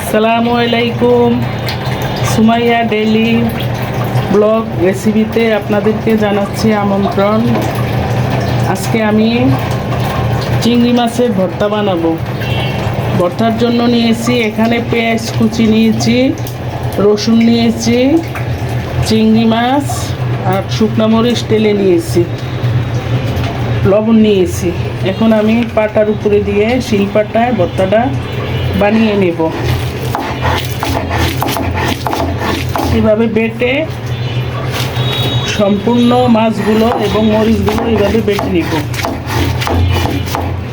আসসালামু আলাইকুম। Sumaiya daily blog রেসিপিতে আপনাদেরকে জানাচ্ছি আমন্ত্রণ। আজকে আমি চিংড়ি মাছের ভর্তা বানাবো। ভর্তার জন্য নিয়েছি এখানে পেঁয়াজ কুচি নিয়েছি, রসুন নিয়েছি, চিংড়ি মাছ আর শুকনো মরিচ টেলে নিয়েছি, লবণ নিয়েছি। এখন আমি পাটার উপরে দিয়ে শিলপাটায় ভর্তাটা বানিয়ে নেব। এভাবে বেটে সম্পূর্ণ মাছগুলো এবং মরিচগুলো এভাবে বেটে নিব।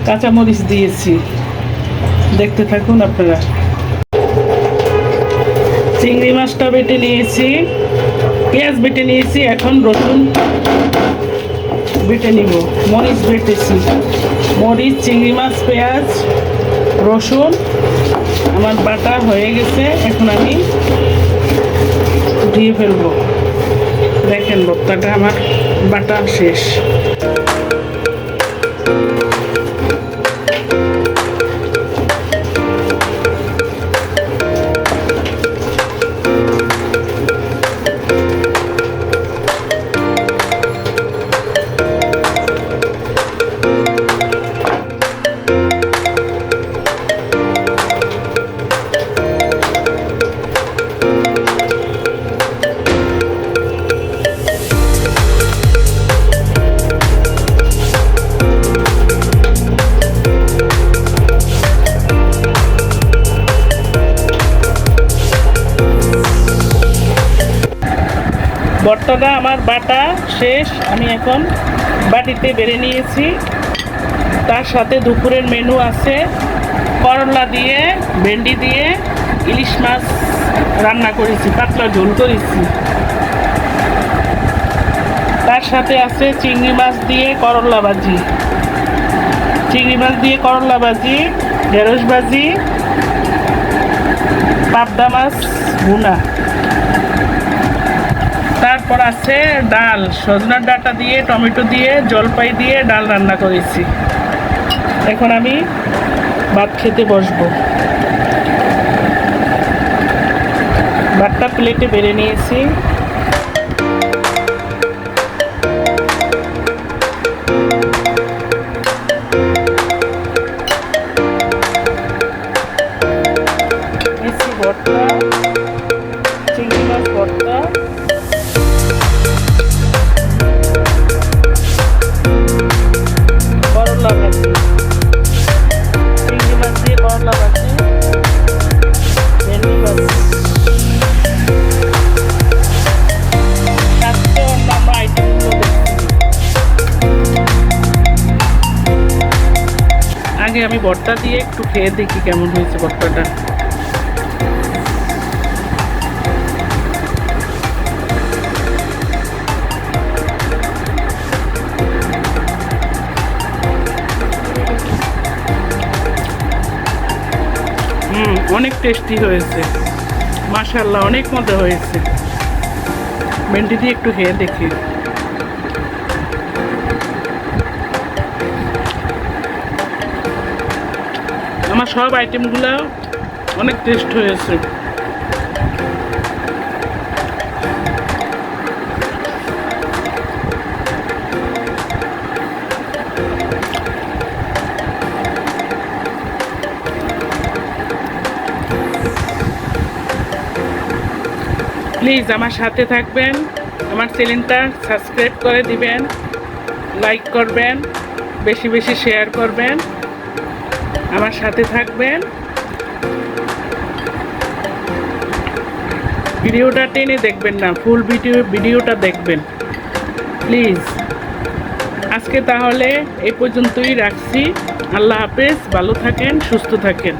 কাঁচা মরিচ দিয়েছি, দেখতে থাকুন আপনারা। চিংড়ি মাছটা বেটে নিয়েছি, পেঁয়াজ বেটে নিয়েছি, এখন রসুন বেটে নিব। মরিচ বেটেছি, মরিচ, চিংড়ি মাছ, পেঁয়াজ, রসুন আমার বাটা হয়ে গেছে। এখন আমি দিয়ে ফেলবো। দেখেন ভর্তাটা আমার বাটা শেষ। ভর্তাটা আমার বাটা শেষ। আমি এখন বাটিতে বেড়ে নিয়েছি। তার সাথে দুপুরের মেনু আছে করলা দিয়ে, ভেন্ডি দিয়ে ইলিশ মাছ রান্না করেছি, পাতলা ঝোল করেছি। তার সাথে আছে চিংড়ি মাছ দিয়ে করলা ভাজি, চিংড়ি মাছ দিয়ে করলা ভাজি, ঢেঁড়স ভাজি, পাবদা মাছ ভুনা। তারপর আছে ডাল, সজনার ডাঁটা দিয়ে, টমেটো দিয়ে, জলপাই দিয়ে ডাল রান্না করেছি। এখন আমি ভাত খেতে বসবো। ভাতটা প্লেটে বেড়ে নিয়েছি। ভর্তা, চিংড়ি মাছ ভর্তা, করলা ভাজি, চিংড়ি মাছ দিয়ে করলা ভাজি, ভেন্ডি ভাজি, আজকে অন্যান্য আইটেমগুলো দেখছি। আগে আমি ভর্তা দিয়ে একটু খেয়ে দেখি কেমন হয়েছে ভর্তাটা। অনেক টেস্টি হয়েছে, মাশাআল্লাহ, অনেক মজা হয়েছে। ভেন্ডি দিয়ে একটু খেয়ে দেখি। আমার সব আইটেমগুলো অনেক টেস্ট হয়েছে। প্লিজ আমার সাথে থাকবেন, আমার চ্যানেলটা সাবস্ক্রাইব করে দিবেন, লাইক করবেন, বেশি বেশি শেয়ার করবেন, আমার সাথে থাকবেন। ভিডিওটা টেনে দেখবেন না, ফুল ভিডিওটা দেখবেন প্লিজ। আজকে তাহলে এই পর্যন্তই রাখছি। আল্লাহ হাফেজ, ভালো থাকেন, সুস্থ থাকেন।